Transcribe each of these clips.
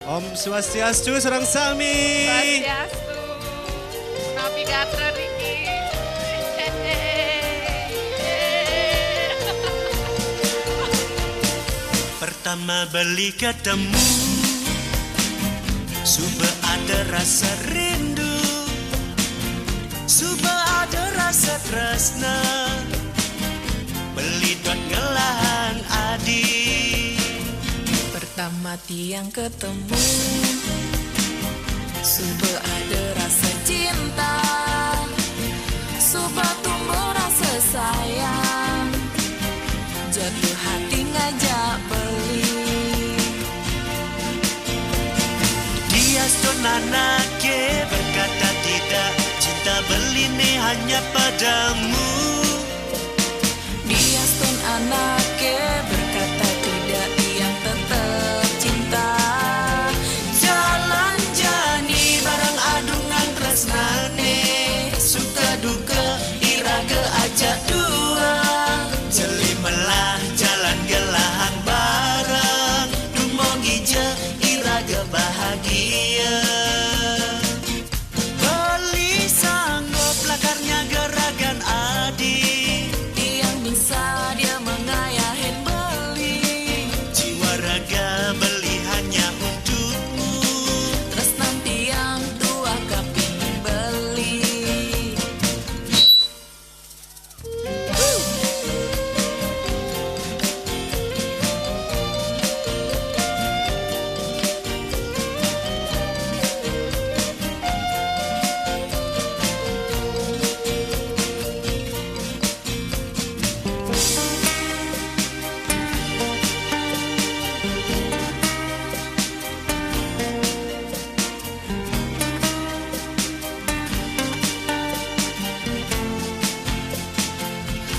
Om Swastiastu, Sarang Sami. Swastiastu. Navigator Riki. Pertama beli ketemu, sudah ada rasa rindu, sudah ada rasa tresna. Beli dot ngelahan adi. Pertama tiang ketemu, sudah ada rasa cinta, sudah tumbuh rasa sayang, jatuh hati ngajak beli. Dia stonana ke berkata tidak, cinta beli nih hanya padamu. Dia stun anaknya berkata tidak, yang tetap cinta. Jalan jani barang adungan tresnane, suka duka iraga ajak dua. Jelimelah jalan gelahang barang, dumong ija iraga bahagia. Beli sanggup lakarnya geragan adi, Yang bisa dia mengayahin beli. jiwa raga beli hanya untukmu. Terus nanti yang tua kepingin beli.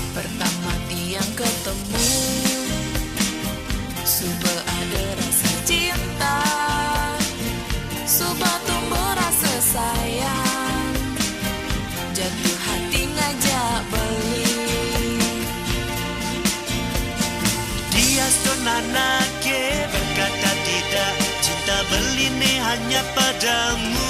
Pertama tiang ketemu, sudah ada rasa cinta, sudah tumbuh rasa sayang, jatuh hati ngajak beli. Dia stonana ke berkata tidak, cinta beli nih hanya padamu.